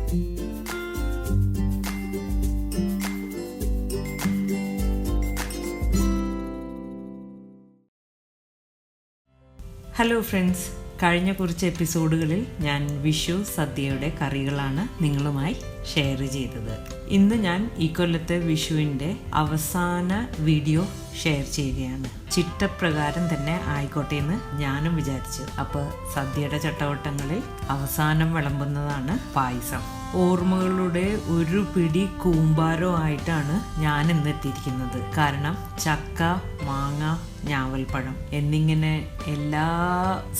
Hello friends, കഴിഞ്ഞ കുറച്ച് എപ്പിസോഡുകളിൽ ഞാൻ വിഷു സദ്യയുടെ കറികളാണ് നിങ്ങളുമായി ഷെയർ ചെയ്തത്. ഇന്ന് ഞാൻ ഈ കൊല്ലത്തെ വിഷുവിൻ്റെ അവസാന വീഡിയോ ഷെയർ ചെയ്യുകയാണ്. ചിട്ടപ്രകാരം തന്നെ ആയിക്കോട്ടെ എന്ന് ഞാനും വിചാരിച്ചു. അപ്പോൾ സദ്യയുടെ ചട്ടവട്ടങ്ങളിൽ അവസാനം വിളമ്പുന്നതാണ് പായസം. ഓർമ്മകളുടെ ഒരു പിടി കൂമ്പാരോ ആയിട്ടാണ് ഞാൻ ഇന്ന് എത്തിയിരിക്കുന്നത്. കാരണം ചക്ക, മാങ്ങ, ഞാവൽപ്പഴം എന്നിങ്ങനെ എല്ലാ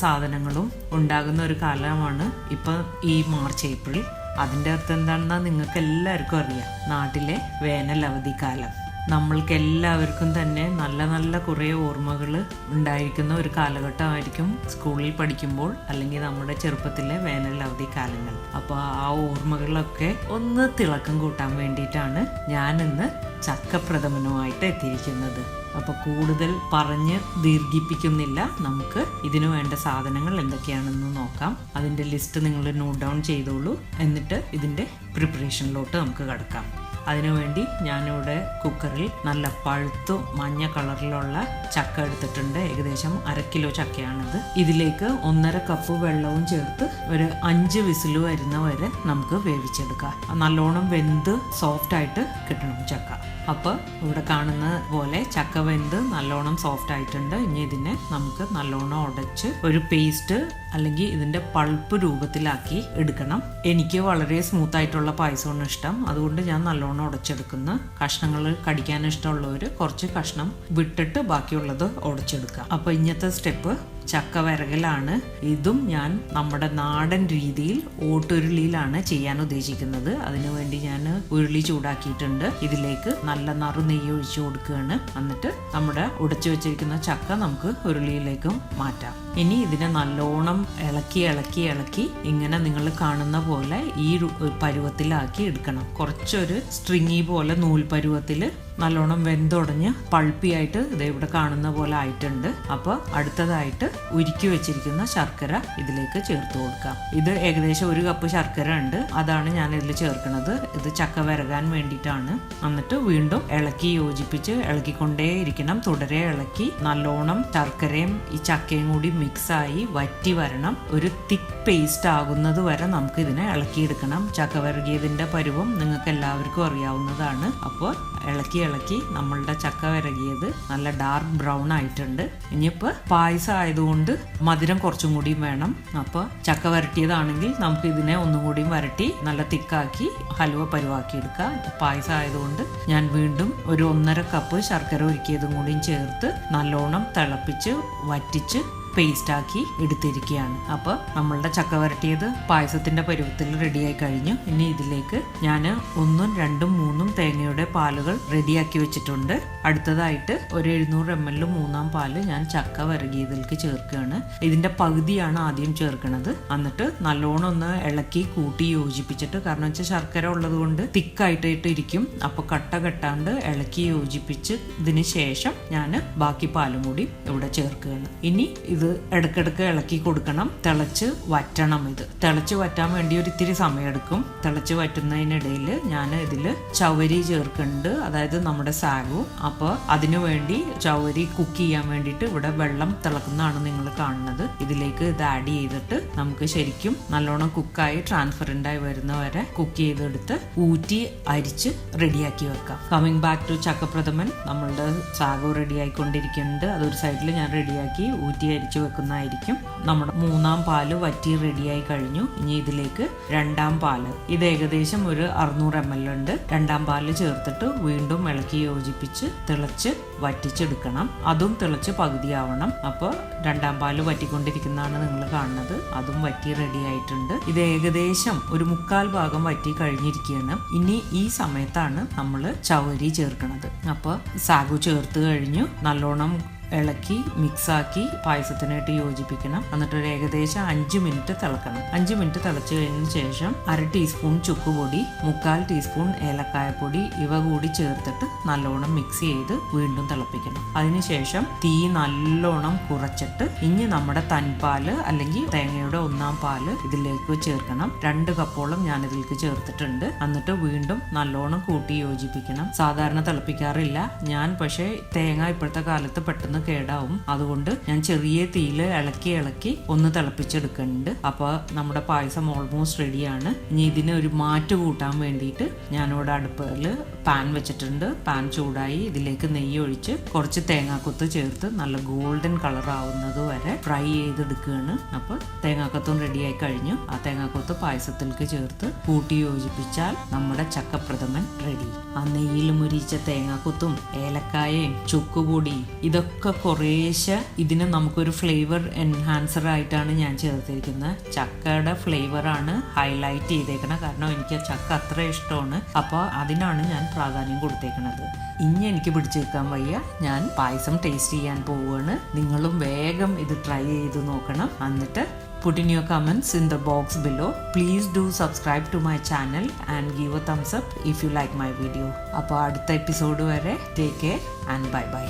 സാധനങ്ങളും ഉണ്ടാകുന്ന ഒരു കാലമാണ് ഇപ്പം ഈ മാർച്ച് ഏപ്രിൽ. അതിൻ്റെ അർത്ഥം എന്താണെന്ന് നിങ്ങൾക്ക് എല്ലാവർക്കും അറിയാം. നാട്ടിലെ വേനൽ അവധിക്കാലം. നമ്മൾക്ക് എല്ലാവർക്കും തന്നെ നല്ല നല്ല കുറേ ഓർമ്മകൾ ഉണ്ടായിരിക്കുന്ന ഒരു കാലഘട്ടമായിരിക്കും സ്കൂളിൽ പഠിക്കുമ്പോൾ അല്ലെങ്കിൽ നമ്മുടെ ചെറുപ്പത്തിലെ വേനൽ അവധി കാലങ്ങൾ. അപ്പോൾ ആ ഓർമ്മകളൊക്കെ ഒന്ന് തിളക്കം കൂട്ടാൻ വേണ്ടിയിട്ടാണ് ഞാൻ ഇന്ന് ചക്കപ്രഥമനുമായിട്ട് എത്തിയിരിക്കുന്നത്. അപ്പോൾ കൂടുതൽ പറഞ്ഞ് ദീർഘിപ്പിക്കുന്നില്ല. നമുക്ക് ഇതിനു വേണ്ട സാധനങ്ങൾ എന്തൊക്കെയാണെന്ന് നോക്കാം. അതിൻ്റെ ലിസ്റ്റ് നിങ്ങൾ നോട്ട് ഡൗൺ ചെയ്തോളൂ. എന്നിട്ട് ഇതിൻ്റെ പ്രിപ്പറേഷനിലോട്ട് നമുക്ക് കടക്കാം. അതിനുവേണ്ടി ഞാനിവിടെ കുക്കറിൽ നല്ല പഴുത്തു മഞ്ഞ കളറിലുള്ള ചക്ക എടുത്തിട്ടുണ്ട്. ഏകദേശം 1/2 കിലോ ചക്കയാണിത്. ഇതിലേക്ക് 1.5 കപ്പ് വെള്ളവും ചേർത്ത് ഒരു 5 വിസിൽ വരുന്ന വരെ നമുക്ക് വേവിച്ചെടുക്കാം. നല്ലോണം വെന്ത് സോഫ്റ്റായിട്ട് കിട്ടണം ചക്ക. അപ്പോൾ ഇവിടെ കാണുന്ന പോലെ ചക്ക വെന്ത് നല്ലോണം സോഫ്റ്റ് ആയിട്ടുണ്ട്. ഇനി ഇതിനെ നമുക്ക് നല്ലോണം ഉടച്ച് ഒരു പേസ്റ്റ് അല്ലെങ്കിൽ ഇതിൻ്റെ പൾപ്പ് രൂപത്തിലാക്കി എടുക്കണം. എനിക്ക് വളരെ സ്മൂത്ത് ആയിട്ടുള്ള പായസമാണ് ഇഷ്ടം. അതുകൊണ്ട് ഞാൻ നല്ലോണം ഉടച്ചെടുക്കുന്ന കഷ്ണങ്ങൾ കടിക്കാൻ ഇഷ്ടമുള്ളവർ കുറച്ച് കഷ്ണം വിട്ടിട്ട് ബാക്കിയുള്ളത് ഉടച്ചെടുക്കുക. അപ്പോൾ ഇന്നത്തെ സ്റ്റെപ്പ് ചക്ക വരകലാണ്. ഇതും ഞാൻ നമ്മുടെ നാടൻ രീതിയിൽ ഓട്ടുരുളിയിലാണ് ചെയ്യാൻ ഉദ്ദേശിക്കുന്നത്. അതിനുവേണ്ടി ഞാൻ ഉരുളി ചൂടാക്കിയിട്ടുണ്ട്. ഇതിലേക്ക് നല്ല നറു നെയ്യ് ഒഴിച്ചു കൊടുക്കുകയാണ്. എന്നിട്ട് നമ്മുടെ ഉടച്ചു വെച്ചിരിക്കുന്ന ചക്ക നമുക്ക് ഉരുളിയിലേക്കും മാറ്റാം. ഇനി ഇതിനെ നല്ലോണം ഇളക്കി ഇളക്കി ഇളക്കി ഇങ്ങനെ നിങ്ങൾ കാണുന്ന പോലെ ഈ പരുവത്തിലാക്കി എടുക്കണം. കുറച്ചൊരു സ്ട്രിങ്ങി പോലെ നൂൽ പരുവത്തിൽ നല്ലോണം വെന്തുടഞ്ഞ് പൾപ്പിയായിട്ട് ഇത് ഇവിടെ കാണുന്ന പോലെ ആയിട്ടുണ്ട്. അപ്പോൾ അടുത്തതായിട്ട് ഉരുക്കി വെച്ചിരിക്കുന്ന ശർക്കര ഇതിലേക്ക് ചേർത്ത് കൊടുക്കാം. ഇത് ഏകദേശം 1 കപ്പ് ശർക്കര ഉണ്ട്. അതാണ് ഞാൻ ഇതിൽ ചേർക്കുന്നത്. ഇത് ചക്ക വരകാൻ വേണ്ടിയിട്ടാണ്. എന്നിട്ട് വീണ്ടും ഇളക്കി യോജിപ്പിച്ച് ഇളക്കിക്കൊണ്ടേ ഇരിക്കണം. തുടരെ ഇളക്കി നല്ലോണം ശർക്കരയും ഈ ചക്കയും കൂടി മിക്സായി വറ്റി വരണം. ഒരു തിക്ക് പേസ്റ്റ് ആകുന്നത് വരെ നമുക്ക് ഇതിനെ ഇളക്കിയെടുക്കണം. ചക്ക വരകിയതിൻ്റെ പരുവം നിങ്ങൾക്ക് എല്ലാവർക്കും അറിയാവുന്നതാണ്. അപ്പോൾ ഇളക്കി ഇളക്കി നമ്മളുടെ ചക്ക വരകിയത് നല്ല ഡാർക്ക് ബ്രൗൺ ആയിട്ടുണ്ട്. ഇനിയിപ്പോൾ പായസം ആയതുകൊണ്ട് മധുരം കുറച്ചും കൂടിയും വേണം. അപ്പോൾ ചക്ക വരട്ടിയതാണെങ്കിൽ നമുക്ക് ഇതിനെ ഒന്നും കൂടിയും വരട്ടി നല്ല തിക്കാക്കി ഹലുവ പരുവാക്കി എടുക്കാം. പായസം ആയതുകൊണ്ട് ഞാൻ വീണ്ടും ഒരു 1.5 കപ്പ് ശർക്കര ഉരുക്കിയതും കൂടിയും ചേർത്ത് നല്ലോണം തിളപ്പിച്ച് വറ്റിച്ച് പേസ്റ്റാക്കി എടുത്തിരിക്കുകയാണ്. അപ്പോൾ നമ്മളുടെ ചക്ക വരട്ടിയത് പായസത്തിൻ്റെ പരുവത്തിൽ റെഡിയായി കഴിഞ്ഞു. ഇനി ഇതിലേക്ക് ഞാൻ 1, 2, 3 തേങ്ങയുടെ പാലുകൾ റെഡിയാക്കി വെച്ചിട്ടുണ്ട്. അടുത്തതായിട്ട് ഒരു 700 ml 3-ാം പാല് ഞാൻ ചക്ക വരകിയതിലേക്ക് ചേർക്കുകയാണ്. ഇതിൻ്റെ പകുതിയാണ് ആദ്യം ചേർക്കുന്നത്. എന്നിട്ട് നല്ലോണം ഒന്ന് ഇളക്കി കൂട്ടി യോജിപ്പിച്ചിട്ട്, കാരണം വെച്ചാൽ ശർക്കര ഉള്ളത് കൊണ്ട് തിക്കായിട്ടായിട്ട് ഇരിക്കും. അപ്പോൾ കട്ട കെട്ടാണ്ട് ഇളക്കി യോജിപ്പിച്ച് ഇതിന് ശേഷം ഞാൻ ബാക്കി പാലും കൂടി ഇവിടെ ചേർക്കുകയാണ്. ഇനി ഇത് ഇടയ്ക്കിടയ്ക്ക് ഇളക്കി കൊടുക്കണം. തിളച്ച് വറ്റണം. ഇത് തിളച്ച് വറ്റാൻ വേണ്ടി ഒരു ഇത്തിരി സമയമെടുക്കും. തിളച്ച് വറ്റുന്നതിനിടയിൽ ഞാൻ ഇതിൽ ചവരി ചേർക്കുന്നുണ്ട്, അതായത് നമ്മുടെ സാഗു. അപ്പോൾ അതിനു വേണ്ടി ചവരി കുക്ക് ചെയ്യാൻ വേണ്ടിയിട്ട് ഇവിടെ വെള്ളം തിളക്കുന്നതാണ് നിങ്ങൾ കാണുന്നത്. ഇതിലേക്ക് ഇത് ആഡ് ചെയ്തിട്ട് നമുക്ക് ശരിക്കും നല്ലോണം കുക്കായി ട്രാൻസ്പെറൻ്റായി വരുന്ന വരെ കുക്ക് ചെയ്തെടുത്ത് ഊറ്റി അരിച്ച് റെഡിയാക്കി വെക്കാം. കമ്മിങ് ബാക്ക് ടു ചക്കപ്രഥമൻ. നമ്മളുടെ സാഗു റെഡി ആയിക്കൊണ്ടിരിക്കുന്നുണ്ട്. അതൊരു സൈഡിൽ ഞാൻ റെഡിയാക്കി ഊറ്റി അരിച്ച് വെക്കുന്നതായിരിക്കും. നമ്മുടെ 3-ാം പാല് വറ്റി റെഡിയായി കഴിഞ്ഞു. ഇനി ഇതിലേക്ക് 2-ാം പാല്, ഇത് ഏകദേശം ഒരു 600 ml ഉണ്ട്. 2-ാം പാല് ചേർത്തിട്ട് വീണ്ടും ഇളക്കി യോജിപ്പിച്ച് തിളച്ച് വറ്റിച്ചെടുക്കണം. അതും തിളച്ച് പകുതിയാവണം. അപ്പോൾ 2-ാം പാല് വറ്റിക്കൊണ്ടിരിക്കുന്നതാണ് നിങ്ങൾ കാണുന്നത്. അതും വറ്റി റെഡി ആയിട്ടുണ്ട്. ഇത് ഏകദേശം ഒരു 1/4 ഭാഗം വറ്റി കഴിഞ്ഞിരിക്കുകയാണ്. ഇനി ഈ സമയത്താണ് നമ്മൾ ചവരി ചേർക്കുന്നത്. അപ്പോൾ സാഗു ചേർത്ത് കഴിഞ്ഞു. നല്ലോണം ഇളക്കി മിക്സാക്കി പായസത്തിനായിട്ട് യോജിപ്പിക്കണം. എന്നിട്ട് ഒരു ഏകദേശം 5 മിനിറ്റ് തിളക്കണം. 5 മിനിറ്റ് തിളച്ച് കഴിഞ്ഞതിന് ശേഷം 1/2 ടീസ്പൂൺ ചുക്കുപൊടി, 1/4 ടീസ്പൂൺ ഏലക്കായപ്പൊടി ഇവ കൂടി ചേർത്തിട്ട് നല്ലോണം മിക്സ് ചെയ്ത് വീണ്ടും തിളപ്പിക്കണം. അതിനുശേഷം തീ നല്ലോണം കുറച്ചിട്ട് ഇനി നമ്മുടെ തൻപാല് അല്ലെങ്കിൽ തേങ്ങയുടെ 1/4 പാല് ഇതിലേക്ക് ചേർക്കണം. 2 കപ്പോളം ഞാൻ ഇതിലേക്ക് ചേർത്തിട്ടുണ്ട്. എന്നിട്ട് വീണ്ടും നല്ലോണം കൂട്ടി യോജിപ്പിക്കണം. സാധാരണ തിളപ്പിക്കാറില്ല ഞാൻ, പക്ഷേ തേങ്ങ ഇപ്പോഴത്തെ കാലത്ത് പെട്ടെന്ന് കേടാവും. അതുകൊണ്ട് ഞാൻ ചെറിയ തീയിൽ ഇളക്കി ഒന്ന് തിളപ്പിച്ചെടുക്കുന്നുണ്ട്. അപ്പോൾ നമ്മുടെ പായസം ഓൾമോസ്റ്റ് റെഡിയാണ്. ഇനി ഇതിന് ഒരു മാറ്റ് കൂട്ടാൻ വേണ്ടിയിട്ട് ഞാനിവിടെ അടുപ്പിൽ പാൻ വെച്ചിട്ടുണ്ട്. പാൻ ചൂടായി ഇതിലേക്ക് നെയ്യ് ഒഴിച്ച് കുറച്ച് തേങ്ങാക്കൊത്ത് ചേർത്ത് നല്ല ഗോൾഡൻ കളർ ആവുന്നത് വരെ ഫ്രൈ ചെയ്തെടുക്കുകയാണ്. അപ്പോൾ തേങ്ങാക്കൊത്തും റെഡിയായി കഴിഞ്ഞു. ആ തേങ്ങാക്കൊത്ത് പായസത്തിലേക്ക് ചേർത്ത് കൂട്ടി യോജിപ്പിച്ചാൽ നമ്മുടെ ചക്കപ്രഥമൻ റെഡി. ആ നെയ്യിൽ മുരിച്ച തേങ്ങാക്കൊത്തും ഏലക്കായയും ചുക്കുപൊടി ഇതൊക്കെ കുറേശ്ശെ ഇതിന് നമുക്കൊരു ഫ്ലേവർ എൻഹാൻസർ ആയിട്ടാണ് ഞാൻ ചേർത്തിരിക്കുന്നത്. ചക്കയുടെ ഫ്ലേവറാണ് ഹൈലൈറ്റ് ചെയ്തേക്കുന്നത്. കാരണം എനിക്ക് ചക്ക അത്ര ഇഷ്ടമാണ്. അപ്പോൾ അതിനാണ് ഞാൻ പ്രാധാന്യം കൊടുത്തേക്കുന്നത്. ഇനി എനിക്ക് പിടിച്ചേക്കാൻ വയ്യ, ഞാൻ പായസം ടേസ്റ്റ് ചെയ്യാൻ പോവുകയാണ്. നിങ്ങളും വേഗം ഇത് ട്രൈ ചെയ്ത് നോക്കണം. എന്നിട്ട് put in your comments in the box below. Please do subscribe to my channel and give a thumbs up if you like my video. അപ്പോൾ അടുത്ത എപ്പിസോഡ് വരെ take care and bye bye.